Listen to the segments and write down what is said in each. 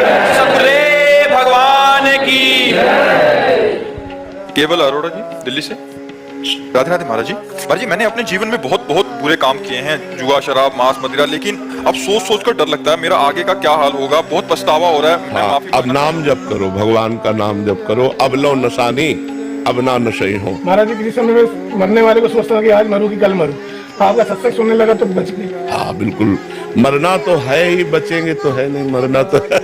सतगुरुदेव भगवान की। केवल अरोड़ा जी दिल्ली से। राधे राधे महाराज जी। महाराज जी, मैंने अपने जीवन में बहुत बहुत बुरे काम किए हैं, जुआ, शराब, मांस, मदिरा, लेकिन अब सोच सोच कर डर लगता है मेरा आगे का क्या हाल होगा। बहुत पछतावा हो रहा है। मैं माफी अब नाम जप करो, भगवान का नाम जप करो। अब लो नशानी, अब ना नशे हो। महाराज जी, किसी समय में मरने वाले को सोचता कि आज मरूं कि कल मरूं, आपका सत्संग सुनने लगा तो बच गई। हाँ बिल्कुल, मरना तो है ही, बचेंगे तो है नहीं, मरना तो है।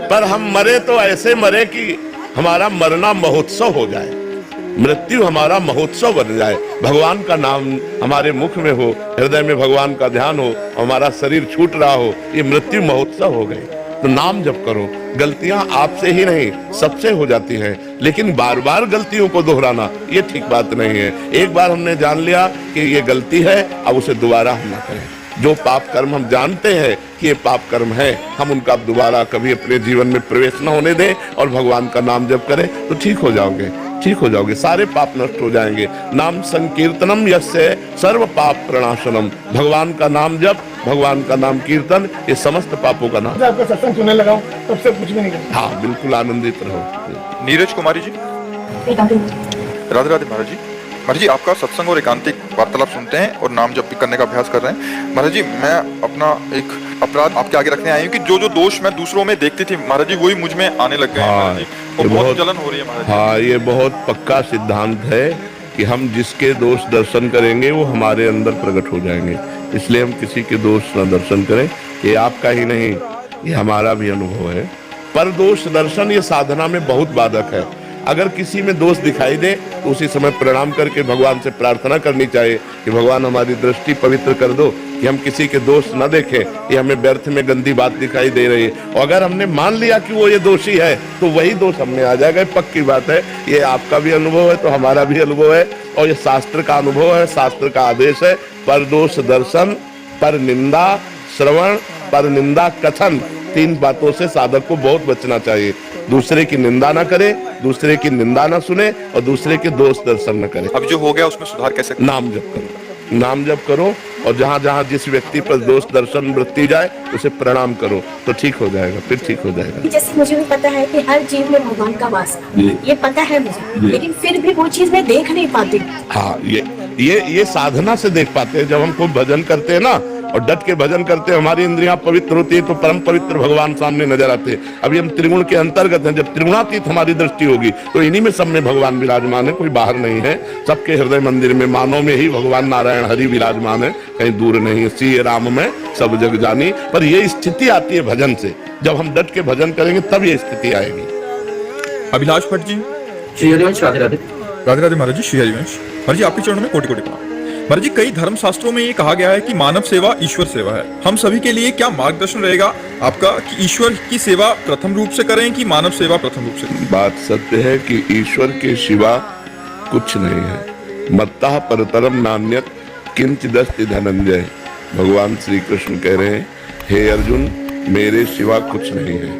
पर हम मरे तो ऐसे मरे कि हमारा मरना महोत्सव हो जाए, मृत्यु हमारा महोत्सव बन जाए। भगवान का नाम हमारे मुख में हो, हृदय में भगवान का ध्यान हो, हमारा शरीर छूट रहा हो, ये मृत्यु महोत्सव हो गए। तो नाम जप करो। गलतियां आपसे ही नहीं सबसे हो जाती हैं, लेकिन बार बार गलतियों को दोहराना ये ठीक बात नहीं है। एक बार हमने जान लिया कि ये गलती है, अब उसे दोबारा हम ना करें। जो पाप कर्म हम जानते हैं कि ये पाप कर्म है, हम उनका दोबारा कभी अपने जीवन में प्रवेश न होने दें और भगवान का नाम जप करें तो ठीक हो जाओगे, ठीक हो जाओगे। सारे पाप नष्ट हो जाएंगे। नाम संकीर्तनम यस्य सर्व पाप प्रणाशनम। भगवान का नाम जप, भगवान का नाम कीर्तन, ये समस्त पापों का नाम। आपका सत्संग सुनने लगा हूं, तब से कुछ भी नहीं करता। हाँ बिल्कुल, आनंदित रहो। नीरज कुमारी जी। राधे राधे महाराज जी। महाराज जी, आपका सत्संग और एकांतिक वार्तालाप सुनते हैं और नाम जप भी करने का अभ्यास कर रहे हैं। महाराज जी, मैं अपना एक अपराध आपके आगे रखने आई हूँ कि जो जो दोष मैं दूसरों में देखती थी महाराज जी, वही मुझ में आने लग गए हैं महाराज जी। और बहुत जलन हो रही है महाराज जी। हाँ, ये बहुत पक्का सिद्धांत है कि हम जिसके दोष दर्शन करेंगे वो हमारे अंदर प्रकट हो जाएंगे। इसलिए हम किसी के दोष न दर्शन करें। ये आपका ही नहीं, ये हमारा भी अनुभव है। पर दोष दर्शन ये साधना में बहुत बाधक है। अगर किसी में दोष दिखाई दे तो उसी समय प्रणाम करके भगवान से प्रार्थना करनी चाहिए कि भगवान हमारी दृष्टि पवित्र कर दो, कि हम किसी के दोष न देखें, ये हमें व्यर्थ में गंदी बात दिखाई दे रही है। और अगर हमने मान लिया कि वो ये दोषी है तो वही दोष हमने आ जाएगा। पक्की बात है, ये आपका भी अनुभव है तो हमारा भी अनुभव है, और ये शास्त्र का अनुभव है, शास्त्र का आदेश है। पर दोष दर्शन, पर निंदा श्रवण, पर निंदा कथन, तीन बातों से साधक को बहुत बचना चाहिए। दूसरे की निंदा ना करे, दूसरे की निंदा ना सुने और दूसरे के दोष दर्शन न करे। अब जो हो गया उसमें सुधार कैसे? नाम जप करो, नाम जप करो, और जहां जहां जिस व्यक्ति पर दोष दर्शन वृत्ति जाए उसे प्रणाम करो तो ठीक हो जाएगा, फिर ठीक हो जाएगा। जैसे मुझे भी पता है कि हर जीव में भगवान का वास है, ये पता है मुझे, लेकिन फिर भी वो चीज मैं देख नहीं पाती। हाँ, ये साधना से देख पाते हैं। जब हम खूब भजन करते हैं ना और डट के भजन करते हैं, हमारी इंद्रियां पवित्र होती है तो परम पवित्र भगवान सामने नजर आते हैं। अभी हम त्रिगुण के अंतर्गत हैं। जब त्रिगुणातीत हमारी दृष्टि होगी तो इन्हीं में सब में भगवान विराजमान है, कोई बाहर नहीं है। सबके हृदय मंदिर में मानव में ही भगवान नारायण हरि विराजमान है, कहीं दूर नहीं। सी राम में सब जग जानी। पर ये स्थिति आती है भजन से। जब हम डट के भजन करेंगे तब ये स्थिति आएगी। अभिलाष भट्ट जी। श्री हरिवंश। राधे राधे। राधे राधे महाराज जी। श्री हरिवंश। महाराज जी, आपके चरणों में कोटि कोटि प्रणाम। महाराज जी, कई धर्म शास्त्रों में ये कहा गया है कि मानव सेवा ईश्वर सेवा है। हम सभी के लिए क्या मार्गदर्शन रहेगा आपका कि ईश्वर की सेवा प्रथम रूप से करें कि मानव सेवा प्रथम रूप से करें? बात सत्य है कि ईश्वर के सिवा कुछ नहीं है। मत्तः परतरम नान्यत किंचिदस्ति धनंजय। भगवान श्री कृष्ण कह रहे हैं, हे अर्जुन, मेरे सिवा कुछ नहीं है।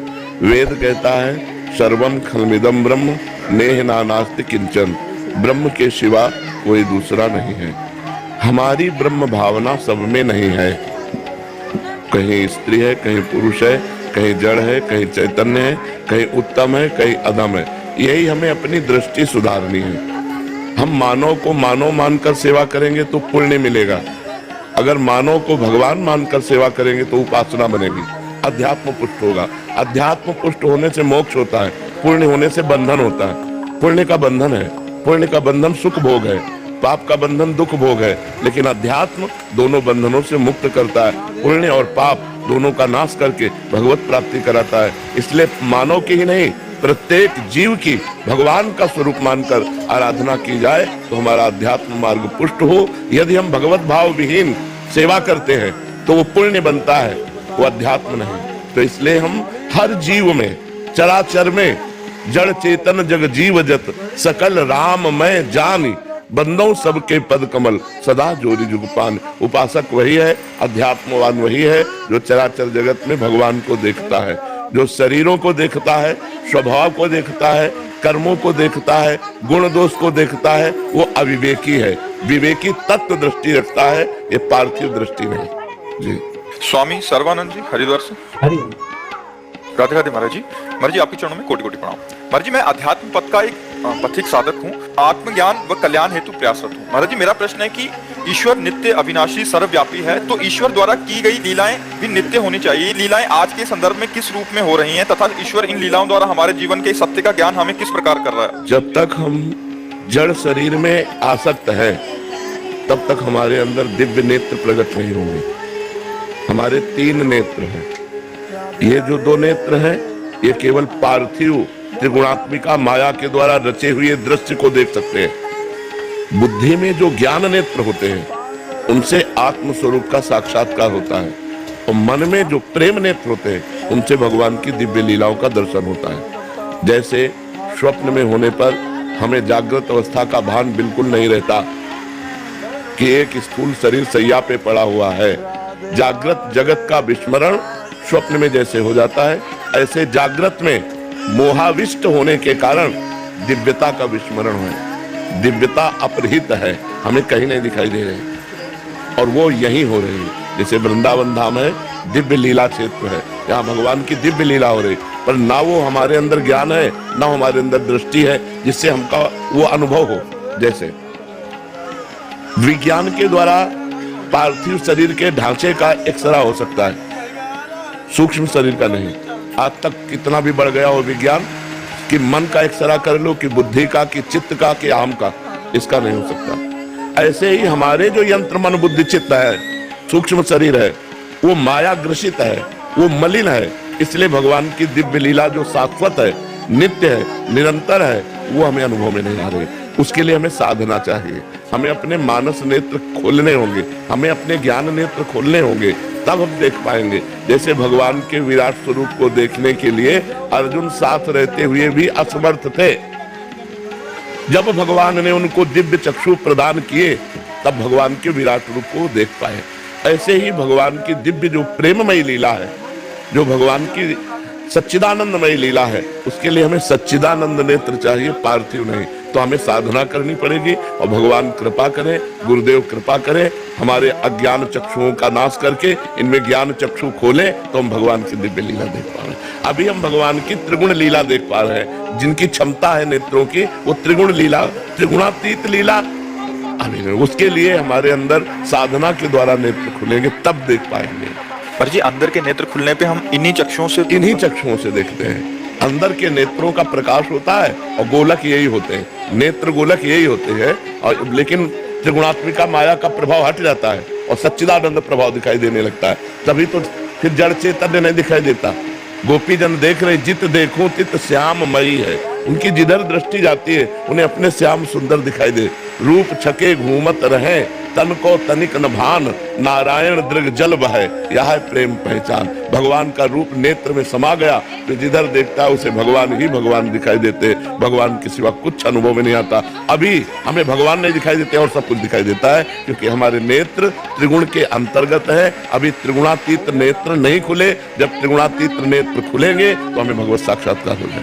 वेद कहता है, सर्वम खलमिदम ब्रह्म नेह नानास्ति किंचन। ब्रह्म के सिवा कोई दूसरा नहीं है। हमारी ब्रह्म भावना सब में नहीं है। कहीं स्त्री है, कहीं पुरुष है, कहीं जड़ है, कहीं चैतन्य है, कहीं उत्तम है, कहीं अधम है। यही हमें अपनी दृष्टि सुधारनी है। हम मानव को मानव मानकर सेवा करेंगे तो पुण्य मिलेगा। अगर मानव को भगवान मानकर सेवा करेंगे तो उपासना बनेगी, अध्यात्म पुष्ट होगा। अध्यात्म पुष्ट होने से मोक्ष होता है, पुण्य होने से बंधन होता है। पुण्य का बंधन है, पुण्य का बंधन सुख भोग है, पाप का बंधन दुख भोग है। लेकिन अध्यात्म दोनों बंधनों से मुक्त करता है। पुण्य और पाप दोनों का नाश करके भगवत प्राप्ति कराता है। इसलिए मानव की ही नहीं, प्रत्येक जीव की भगवान का स्वरूप मानकर आराधना की जाए तो हमारा अध्यात्म मार्ग पुष्ट हो। यदि हम भगवत भाव विहीन सेवा करते हैं तो वो पुण्य बनता है, वो अध्यात्म नहीं। तो इसलिए हम हर जीव में, चराचर में, जड़ चेतन जग जीव जत सकल राम मैं जानी। बंदों सबके पद कमल सदा जोरी जुगपान। उपासक वही है, अध्यात्मवान वही है जो चराचर जगत में भगवान को देखता है, जो शरीरों को देखता है, स्वभाव को देखता है, कर्मों को देखता है, गुण दोष को देखता है, वो अविवेकी है। विवेकी तत्व दृष्टि रखता है, ये पार्थिव दृष्टि नहीं। जी। स्वामी सर्वानंद जी, हरिद्वार से। राधे राधे महाराज जी आपके चरणों में कोटि कोटि प्रणाम। महाराज जी मैं अध्यात्म पथ का एक पथिक साधक हूँ, आत्मज्ञान व कल्याण हेतु प्रयासरत हूँ। महाराज जी मेरा प्रश्न है कि ईश्वर नित्य अविनाशी सर्वव्यापी है, तो ईश्वर द्वारा की गई लीलाएं भी नित्य होनी चाहिए। लीलाएं आज के संदर्भ में किस रूप में हो रही हैं तथा ईश्वर इन लीलाओं द्वारा हमारे जीवन के सत्य का ज्ञान हमें किस प्रकार कर रहा है? जब तक हम जड़ शरीर में आसक्त हैं तब तक हमारे अंदर दिव्य नेत्र प्रकट नहीं होंगे। हमारे 3 नेत्र हैं। ये जो 2 नेत्र हैं ये केवल पार्थिव त्रिगुणात्मिका माया के द्वारा रचे हुए दृश्य को देख सकते हैं। बुद्धि में जो ज्ञान नेत्र होते हैं उनसे आत्म स्वरूप का साक्षात्कार होता है, और मन में जो प्रेम नेत्र होते हैं उनसे भगवान की दिव्य लीलाओं का दर्शन होता है। जैसे स्वप्न में होने पर हमें जागृत अवस्था का भान बिल्कुल नहीं रहता कि एक स्थूल शरीर सैया पे पड़ा हुआ है। जागृत जगत का विस्मरण स्वप्न में जैसे हो जाता है, ऐसे जागृत में मोहाविष्ट होने के कारण दिव्यता का विस्मरण है। दिव्यता अपरिहित है, हमें कहीं नहीं दिखाई दे रही, और वो यही हो रही है। जैसे वृंदावन धाम है, दिव्य लीला क्षेत्र है, यहाँ भगवान की दिव्य लीला हो रही, पर ना वो हमारे अंदर ज्ञान है ना हमारे अंदर दृष्टि है जिससे हमका वो अनुभव हो। जैसे विज्ञान के द्वारा पार्थिव शरीर के ढांचे का एक्सरा हो सकता है, सूक्ष्म शरीर का नहीं। आज तक कितना भी बढ़ गया हो विज्ञान कि मन का एक्सरा कर लो, कि बुद्धि का, कि चित्त का, कि आम का, इसका नहीं हो सकता। ऐसे ही हमारे जो यंत्र मन बुद्धि चित्त है, सूक्ष्म शरीर है, वो माया ग्रसित है, वो मलिन है। इसलिए भगवान की दिव्य लीला जो शाश्वत है, नित्य है, निरंतर है, वो हमें अनुभव में नहीं आ रही। उसके लिए हमें साधना चाहिए, हमें अपने मानस नेत्र खोलने होंगे, हमें अपने ज्ञान नेत्र खोलने होंगे, तब हम देख पाएंगे। जैसे भगवान के विराट स्वरूप को देखने के लिए अर्जुन साथ रहते हुए भी असमर्थ थे। जब भगवान ने उनको दिव्य चक्षु प्रदान किए तब भगवान के विराट रूप को देख पाए। ऐसे ही भगवान की दिव्य जो प्रेममयी लीला है, जो भगवान की सच्चिदानंदमयी लीला है, उसके लिए हमें सच्चिदानंद नेत्र चाहिए, पार्थिव नहीं। तो हमें साधना करनी पड़ेगी, और भगवान कृपा करें, गुरुदेव कृपा करें, हमारे अज्ञान चक्षुओं का नाश करके इनमें ज्ञान चक्षु खोले तो हम भगवान की दिव्य लीला देख पा रहे हैं। अभी हम भगवान की त्रिगुण लीला देख पा रहे हैं। जिनकी क्षमता है नेत्रों की, वो त्रिगुण लीला, त्रिगुणातीत लीला अभी नहीं। उसके लिए हमारे अंदर साधना के द्वारा नेत्र खुलेंगे, तब देख पाएंगे। पर जी अंदर के नेत्र खुलने पे हम इन्हीं चक्षुओं से देखते हैं। अंदर के नेत्रों का प्रकाश होता है, और गोलक यही होते हैं, नेत्र गोलक यही होते हैं। और लेकिन त्रिगुणात्मिका माया का प्रभाव हट जाता है और सच्चिदानंद प्रभाव दिखाई देने लगता है। तभी तो फिर जड़ चैतन्य नहीं दिखाई देता। गोपी जन देख रहे, जित देखो तित श्याममयी है। उनकी जिधर दृष्टि जाती है उन्हें अपने श्याम सुंदर दिखाई दे। रूप छके घूमत रहे, तन को तनिक न भान, नारायण दृग जल बहे, यह है प्रेम पहचान। भगवान का रूप नेत्र में समा गया तो जिधर देखता है उसे भगवान ही भगवान दिखाई देते। भगवान के सिवा कुछ अनुभव में नहीं आता। अभी हमें भगवान नहीं दिखाई देते और सब कुछ दिखाई देता है, क्योंकि हमारे नेत्र त्रिगुण के अंतर्गत है। अभी त्रिगुणातीत नेत्र नहीं खुले। जब त्रिगुणातीत नेत्र खुलेंगे तो हमें भगवत साक्षात्कार हो जाएगा।